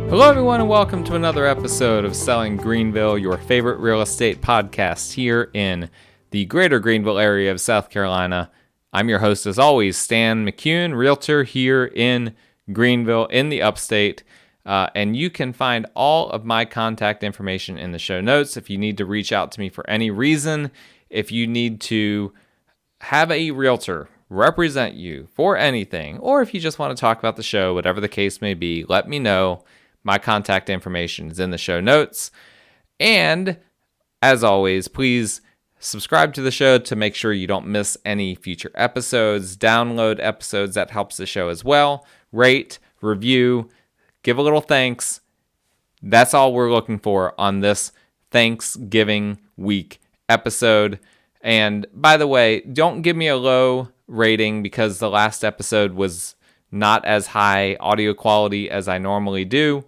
Hello, everyone, and welcome to another episode of Selling Greenville, your favorite real estate podcast here in the greater Greenville area of South Carolina. I'm your host, as always, Stan McCune, realtor here in Greenville in the upstate. And you can find all of my contact information in the show notes if you need to reach out to me for any reason. If you need to have a realtor represent you for anything, or if you just want to talk about the show, whatever the case may be, let me know. My contact information is in the show notes. And as always, please subscribe to the show to make sure you don't miss any future episodes. Download episodes, that helps the show as well. Rate, review, give a little thanks. That's all we're looking for on this Thanksgiving week episode. And by the way, don't give me a low rating because the last episode was not as high audio quality as I normally do.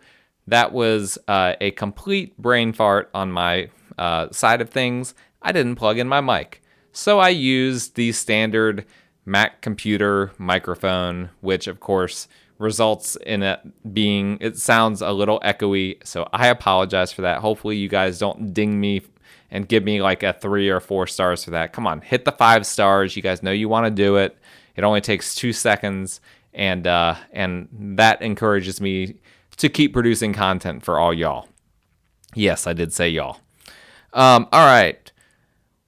That was a complete brain fart on my side of things. I didn't plug in my mic. So I used the standard Mac computer microphone, which of course results in it sounds a little echoey. So I apologize for that. Hopefully you guys don't ding me and give me like a 3 or 4 stars for that. Come on, hit the 5 stars. You guys know you want to do it. It only takes 2 seconds. And that encourages me to keep producing content for all y'all. Yes, I did say y'all. All right.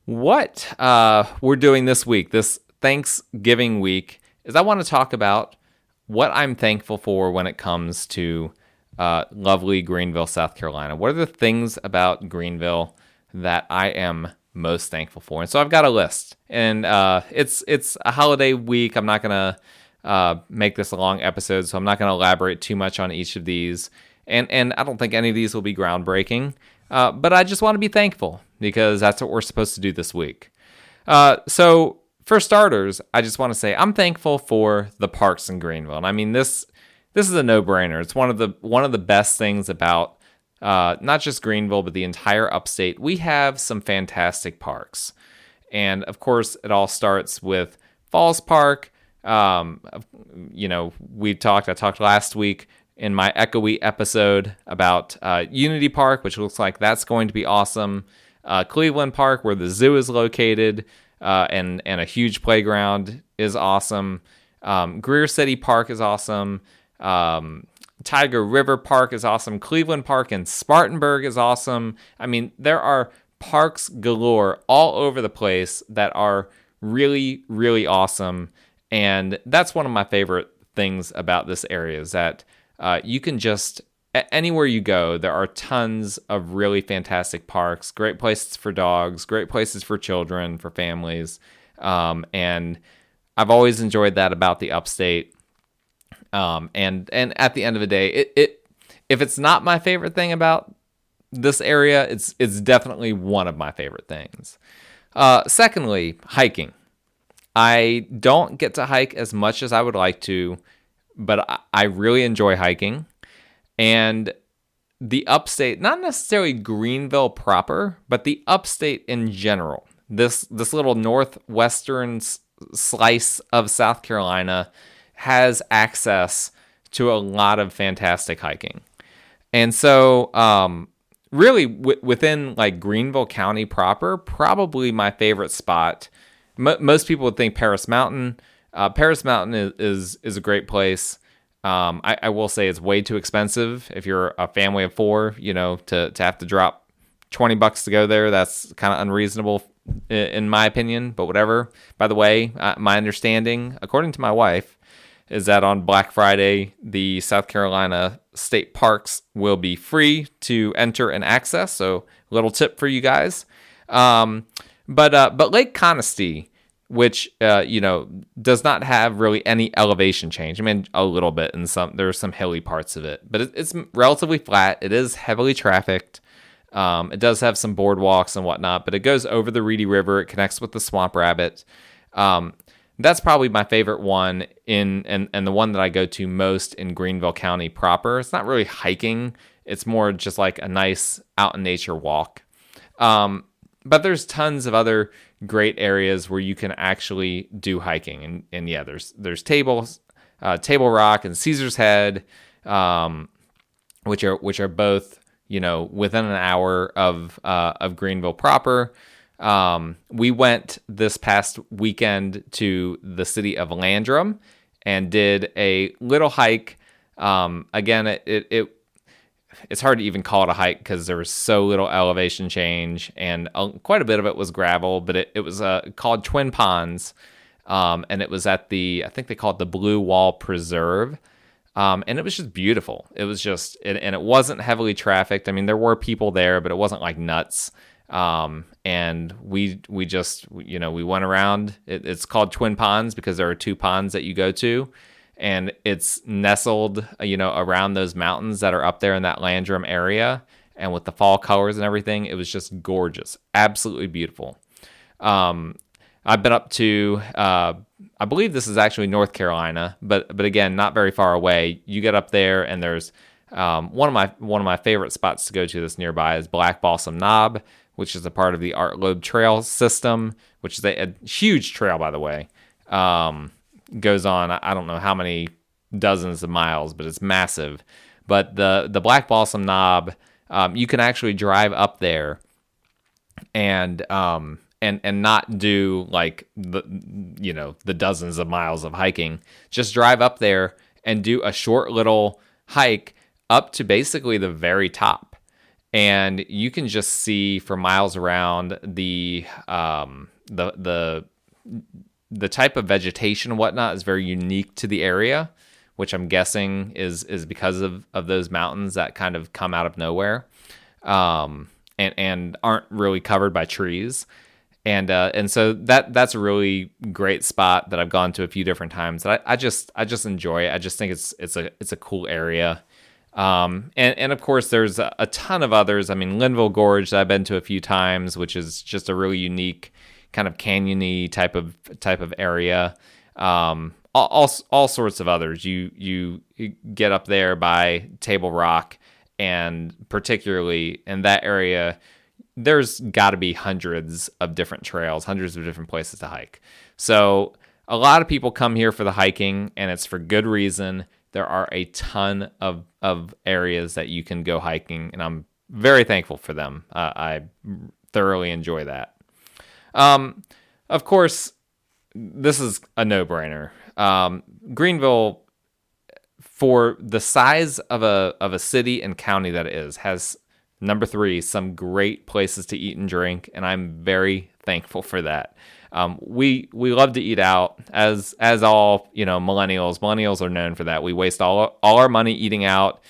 What we're doing this week, this Thanksgiving week, is I want to talk about what I'm thankful for when it comes to lovely Greenville, South Carolina. What are the things about Greenville that I am most thankful for? And so I've got a list. And it's a holiday week. I'm not going to make this a long episode, so I'm not going to elaborate too much on each of these. And I don't think any of these will be groundbreaking, but I just want to be thankful because that's what we're supposed to do this week. So for starters, I just want to say I'm thankful for the parks in Greenville. And I mean, this is a no-brainer. It's one of the best things about not just Greenville, but the entire upstate. We have some fantastic parks. And of course, it all starts with Falls Park. I talked last week in my echoey episode about Unity Park, which looks like that's going to be awesome. Cleveland Park, where the zoo is located, and a huge playground is awesome. Greer City Park is awesome. Tiger River Park is awesome. Cleveland Park in Spartanburg is awesome. I mean, there are parks galore all over the place that are really, really awesome. And that's one of my favorite things about this area is that you can just, anywhere you go, there are tons of really fantastic parks, great places for dogs, great places for children, for families. And I've always enjoyed that about the upstate. And at the end of the day, if it's not my favorite thing about this area, it's definitely one of my favorite things. Secondly, hiking. I don't get to hike as much as I would like to, but I really enjoy hiking. And the upstate, not necessarily Greenville proper, but the upstate in general, this little northwestern slice of South Carolina has access to a lot of fantastic hiking. And so really within like Greenville County proper, probably my favorite spot. Most people would think Paris Mountain. Paris Mountain is a great place. I will say it's way too expensive if you're a family of 4. To have to drop $20 to go there. That's kind of unreasonable in my opinion. But whatever. By the way, my understanding, according to my wife, is that on Black Friday the South Carolina state parks will be free to enter and access. So little tip for you guys. But Lake Conisty, which does not have really any elevation change. I mean, a little bit, and there's some hilly parts of it, but it's relatively flat. It is heavily trafficked. It does have some boardwalks and whatnot, but it goes over the Reedy River. It connects with the Swamp Rabbit. That's probably my favorite one and the one that I go to most in Greenville County proper. It's not really hiking. It's more just like a nice out in nature walk. But there's tons of other great areas where you can actually do hiking. And yeah, there's Table Rock and Caesar's Head. which are both, within an hour of Greenville proper. We went this past weekend to the city of Landrum and did a little hike. Again, it's hard to even call it a hike because there was so little elevation change, and quite a bit of it was gravel, but it was called Twin Ponds, and it was at I think they call it the Blue Wall Preserve. And it was just beautiful. It was just, and it wasn't heavily trafficked. I mean, there were people there, but it wasn't like nuts. And we just, we went around. It's called Twin Ponds because there are two ponds that you go to, and it's nestled, around those mountains that are up there in that Landrum area. And with the fall colors and everything, it was just gorgeous, absolutely beautiful. I've been up to, I believe this is actually North Carolina, but again, not very far away. You get up there, and there's one of my favorite spots to go to that's nearby is Black Balsam Knob, which is a part of the Art Loeb Trail system, which is a huge trail, by the way. Goes on, I don't know how many dozens of miles, but it's massive. But the Black Balsam Knob, you can actually drive up there and not do like the dozens of miles of hiking. Just drive up there and do a short little hike up to basically the very top, and you can just see for miles around the type of vegetation and whatnot is very unique to the area, which I'm guessing is because of those mountains that kind of come out of nowhere, and aren't really covered by trees. And so that's a really great spot that I've gone to a few different times. That I just enjoy it. I just think it's a cool area. And of course there's a ton of others. I mean, Linville Gorge that I've been to a few times, which is just a really unique kind of canyony type of area. All sorts of others. You get up there by Table Rock, and particularly in that area, there's got to be hundreds of different trails, hundreds of different places to hike. So a lot of people come here for the hiking, and it's for good reason. There are a ton of areas that you can go hiking, and I'm very thankful for them. I thoroughly enjoy that. Of course, this is a no-brainer. Greenville, for the size of a city and county that it is, has number 3, some great places to eat and drink, and I'm very thankful for that. We love to eat out, as all millennials. Millennials are known for that. We waste all our money eating out,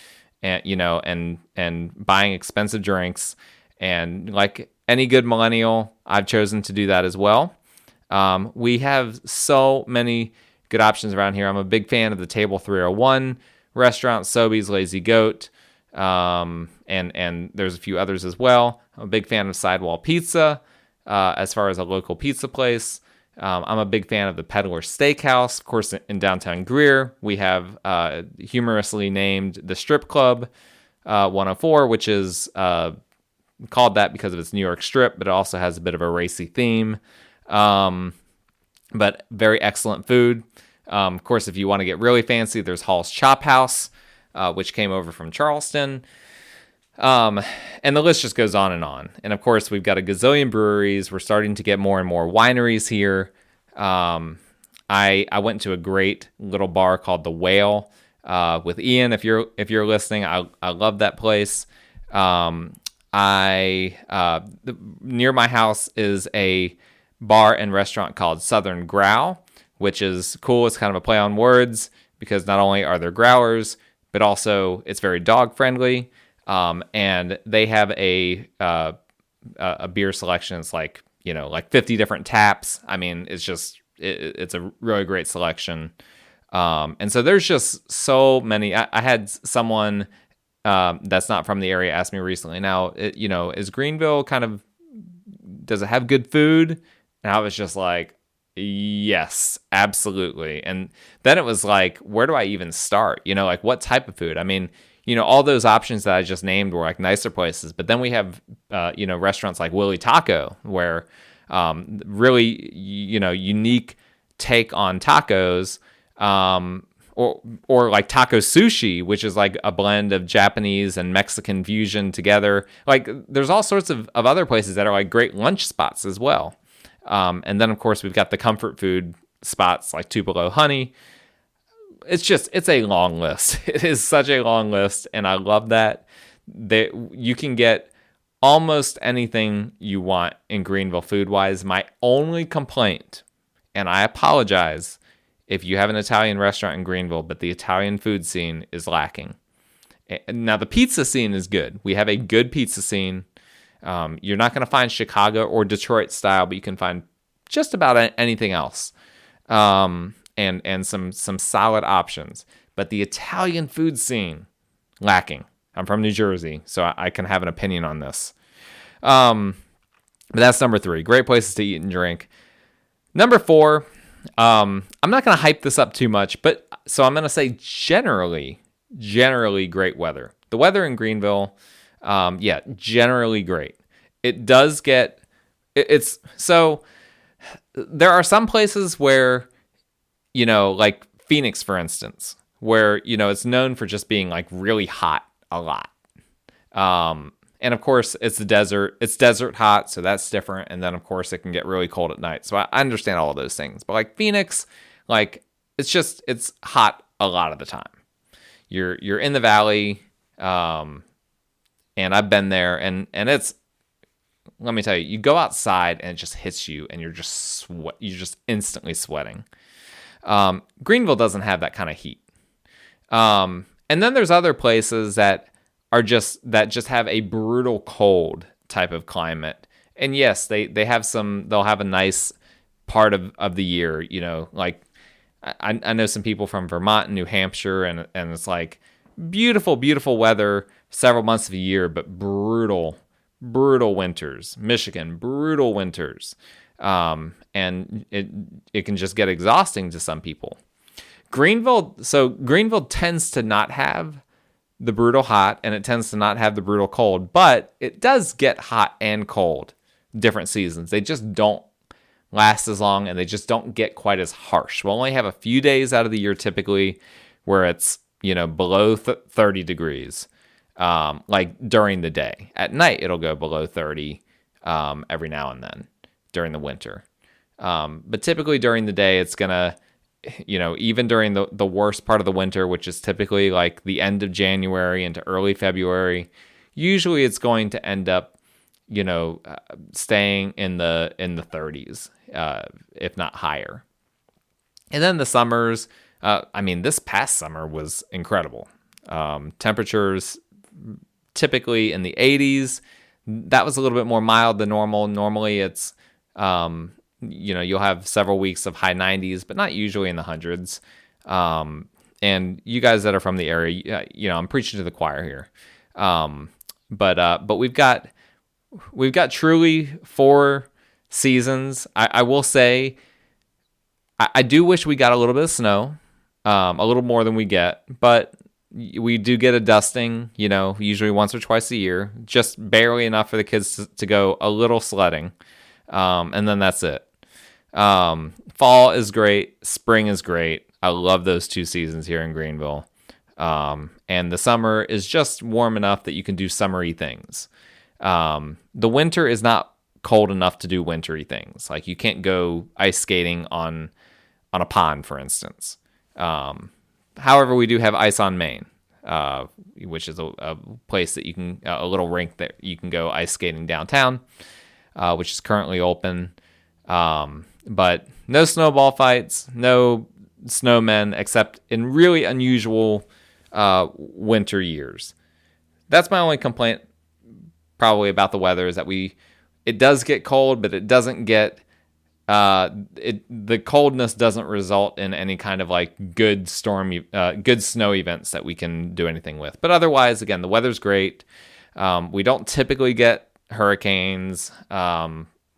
and buying expensive drinks. And like any good millennial, I've chosen to do that as well. We have so many good options around here. I'm a big fan of the Table 301 restaurant, Sobeys, Lazy Goat. And there's a few others as well. I'm a big fan of Sidewall Pizza, as far as a local pizza place. I'm a big fan of the Peddler Steakhouse. Of course, in downtown Greer, we have humorously named the Strip Club 104, which is called that because of its New York strip, but it also has a bit of a racy theme. But very excellent food. Of course, if you want to get really fancy, there's Hall's Chop House, which came over from Charleston. And the list just goes on. And of course, we've got a gazillion breweries. We're starting to get more and more wineries here. I went to a great little bar called The Whale with Ian. If you're listening, I love that place. Near my house is a bar and restaurant called Southern Growl, which is cool. It's kind of a play on words because not only are there growlers, but also it's very dog friendly. And they have a beer selection. It's like 50 different taps. I mean, it's a really great selection. And so there's just so many. I had someone that's not from the area ask me recently, now, is Greenville does it have good food? And I was just like, yes, absolutely. And then it was like, where do I even start? What type of food? I mean, all those options that I just named were like nicer places, but then we have, restaurants like Willie Taco, where really, unique take on tacos, or like taco sushi, which is like a blend of Japanese and Mexican fusion together. Like there's all sorts of other places that are like great lunch spots as well. And then of course we've got the comfort food spots like Tupelo Honey. It's a long list. It is such a long list, and I love that you can get almost anything you want in Greenville food-wise. My only complaint, and I apologize if you have an Italian restaurant in Greenville, but the Italian food scene is lacking. Now, the pizza scene is good. We have a good pizza scene. You're not going to find Chicago or Detroit style, but you can find just about anything else. And some solid options. But the Italian food scene, lacking. I'm from New Jersey, so I can have an opinion on this. But that's number 3. Great places to eat and drink. Number 4, I'm not going to hype this up too much, but so I'm going to say generally great weather. The weather in Greenville, generally great. It does get, it's, so there are some places where, like Phoenix, for instance, where, it's known for just being like really hot a lot. And of course it's the desert, it's desert hot. So that's different. And then of course it can get really cold at night. So I understand all of those things, but like Phoenix, like it's hot a lot of the time. You're in the valley. And I've been there and it's, let me tell you, you go outside and it just hits you and you're just instantly sweating. Greenville doesn't have that kind of heat. And then there's other places that just have a brutal cold type of climate. And yes, they'll have a nice part of the year, like I know some people from Vermont and New Hampshire and it's like beautiful, beautiful weather several months of the year, but brutal winters. Michigan, brutal winters. And it can just get exhausting to some people. Greenville tends to not have the brutal hot, and it tends to not have the brutal cold, but it does get hot and cold different seasons. They just don't last as long, and they just don't get quite as harsh. We'll only have a few days out of the year typically where it's, below 30 degrees, like during the day. At night, it'll go below 30 every now and then during the winter. But typically during the day, it's going to, even during the worst part of the winter, which is typically like the end of January into early February, usually it's going to end up, staying in the 30s, if not higher. And then the summers, this past summer was incredible. Temperatures typically in the 80s. That was a little bit more mild than normal. Normally it's, you'll have several weeks of high 90s, but not usually in the hundreds. And you guys that are from the area, I'm preaching to the choir here. But we've got truly 4 seasons. I will say, I do wish we got a little bit of snow, a little more than we get, but we do get a dusting, usually once or twice a year, just barely enough for the kids to go a little sledding. And then that's it. Fall is great. Spring is great. I love those 2 seasons here in Greenville. And the summer is just warm enough that you can do summery things. The winter is not cold enough to do wintry things. Like you can't go ice skating on a pond, for instance. However, we do have Ice on Main, which is a place that you can, a little rink that you can go ice skating downtown, which is currently open. But no snowball fights, no snowmen, except in really unusual winter years. That's my only complaint probably about the weather, is that it does get cold, but it doesn't get, the coldness doesn't result in any kind of like good snow events that we can do anything with. But otherwise, again, the weather's great. We don't typically get hurricanes.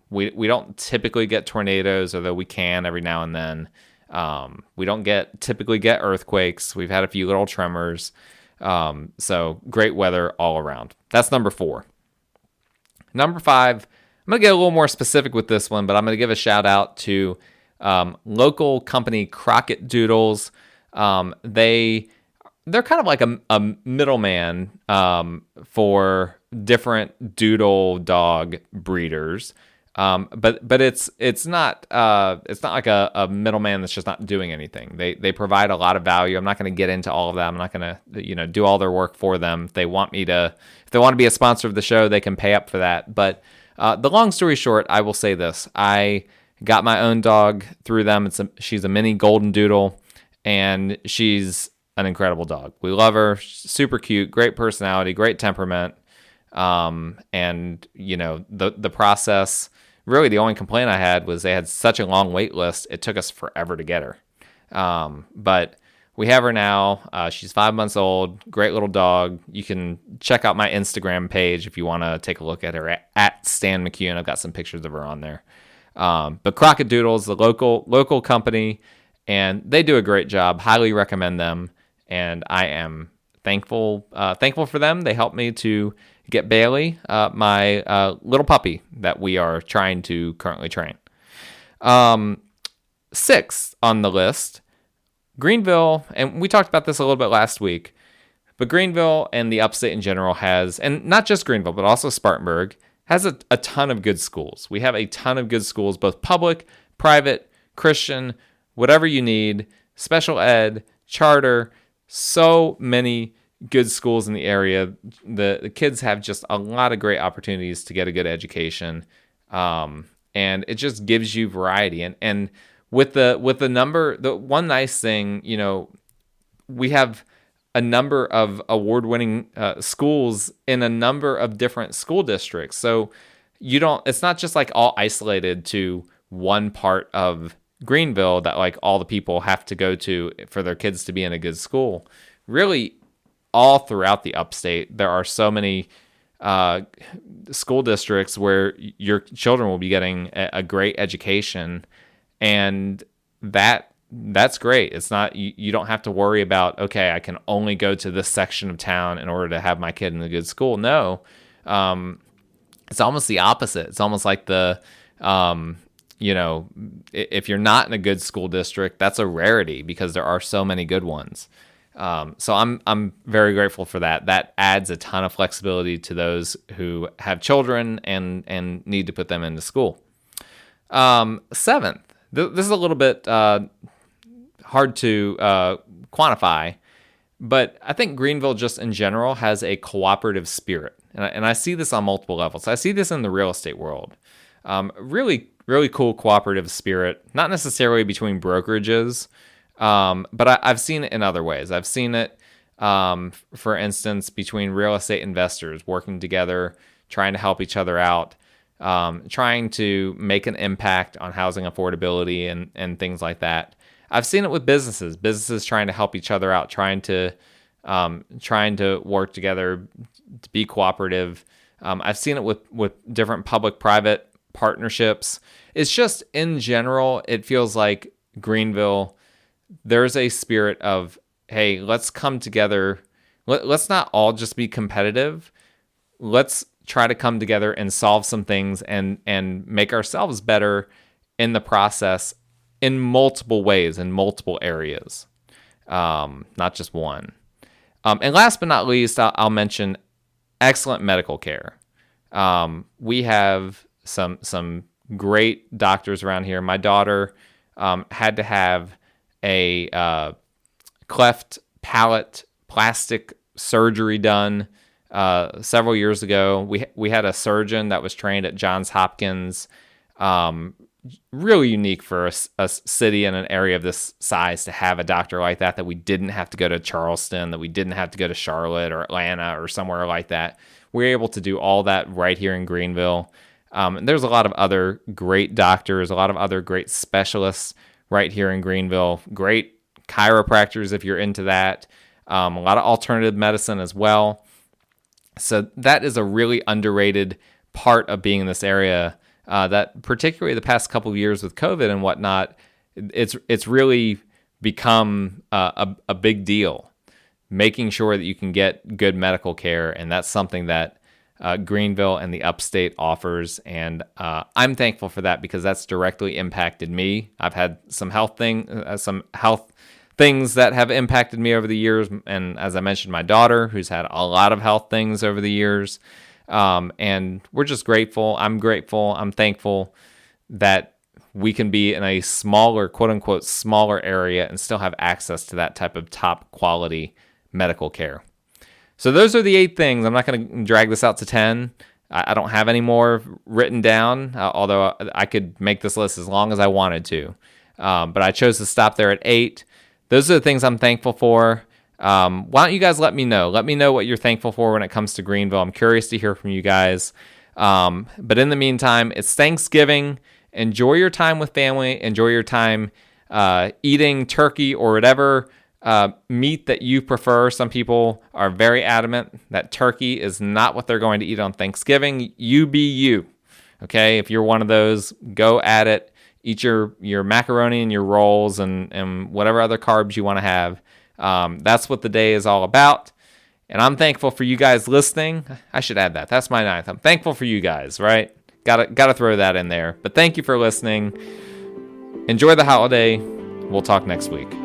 We don't typically get tornadoes, although we can every now and then. We don't typically get earthquakes. We've had a few little tremors. So great weather all around. That's number 4. Number 5, I'm going to get a little more specific with this one, but I'm going to give a shout out to local company Crockett Doodles. They're kind of like a middleman for different doodle dog breeders. But it's not like a middleman that's just not doing anything. They provide a lot of value. I'm not going to get into all of that. I'm not going to do all their work for them. If they want to be a sponsor of the show, they can pay up for that. But the long story short, I will say this: I got my own dog through them. She's a mini golden doodle, and she's an incredible dog. We love her. Super cute, great personality, great temperament. And the process, really the only complaint I had was they had such a long wait list. It took us forever to get her. But we have her now. She's 5 months old. Great little dog. You can check out my Instagram page if you want to take a look at her at Stan McCune. I've got some pictures of her on there. But Crockedoodle is the local company, and they do a great job. Highly recommend them. And I am thankful for them. They helped me to get Bailey, my little puppy that we are trying to currently train. 6th on the list, Greenville, and we talked about this a little bit last week, but Greenville and the upstate in general has, and not just Greenville, but also Spartanburg, has a ton of good schools. We have a ton of good schools, both public, private, Christian, whatever you need, special ed, charter, so many good schools in the area. The kids have just a lot of great opportunities to get a good education, and it just gives you variety. And with the number, the one nice thing, we have a number of award-winning schools in a number of different school districts. So it's not just like all isolated to one part of Greenville that like all the people have to go to for their kids to be in a good school. Really, all throughout the upstate, there are so many school districts where your children will be getting a great education, and that's great. It's not, you don't have to worry about, okay, I can only go to this section of town in order to have my kid in a good school. No, it's almost the opposite. It's almost like if you're not in a good school district, that's a rarity because there are so many good ones. So I'm very grateful for that. That adds a ton of flexibility to those who have children and need to put them into school. 7th, this is a little bit hard to quantify, but I think Greenville just in general has a cooperative spirit. And I see this on multiple levels. I see this in the real estate world. Really, really cool cooperative spirit, not necessarily between brokerages, but I've seen it in other ways. I've seen it, for instance, between real estate investors working together, trying to help each other out, trying to make an impact on housing affordability and things like that. I've seen it with businesses trying to help each other out, trying to work together to be cooperative. I've seen it with different public-private partnerships. It's just, in general, it feels like Greenville, there's a spirit of, hey, let's come together. Let's not all just be competitive. Let's try to come together and solve some things and make ourselves better in the process in multiple ways, in multiple areas, not just one. And last but not least, I'll mention excellent medical care. We have some great doctors around here. My daughter had to have a cleft palate plastic surgery done several years ago. We had a surgeon that was trained at Johns Hopkins. Really unique for a city in an area of this size to have a doctor like that we didn't have to go to Charleston, that we didn't have to go to Charlotte or Atlanta or somewhere like that. We're able to do all that right here in Greenville. And there's a lot of other great doctors, a lot of other great specialists right here in Greenville. Great chiropractors if you're into that. A lot of alternative medicine as well. So that is a really underrated part of being in this area. That particularly the past couple of years with COVID and whatnot, it's really become a big deal, making sure that you can get good medical care, and that's something that Greenville and the upstate offers, and I'm thankful for that because that's directly impacted me. I've had some health things that have impacted me over the years. And as I mentioned, my daughter, who's had a lot of health things over the years. And we're just grateful. I'm grateful. I'm thankful that we can be in a smaller, quote unquote, smaller area and still have access to that type of top quality medical care. So those are the 8 things. I'm not going to drag this out to 10. I don't have any more written down, although I could make this list as long as I wanted to. But I chose to stop there at 8. Those are the things I'm thankful for. Why don't you guys let me know? Let me know what you're thankful for when it comes to Greenville. I'm curious to hear from you guys. But in the meantime, it's Thanksgiving. Enjoy your time with family. Enjoy your time eating turkey or whatever meat that you prefer. Some people are very adamant that turkey is not what they're going to eat on Thanksgiving. You be you. Okay? If you're one of those, go at it. Eat your macaroni and your rolls and whatever other carbs you want to have. That's what the day is all about. And I'm thankful for you guys listening. I should add that. That's my 9th. I'm thankful for you guys, right? Gotta throw that in there. But thank you for listening. Enjoy the holiday. We'll talk next week.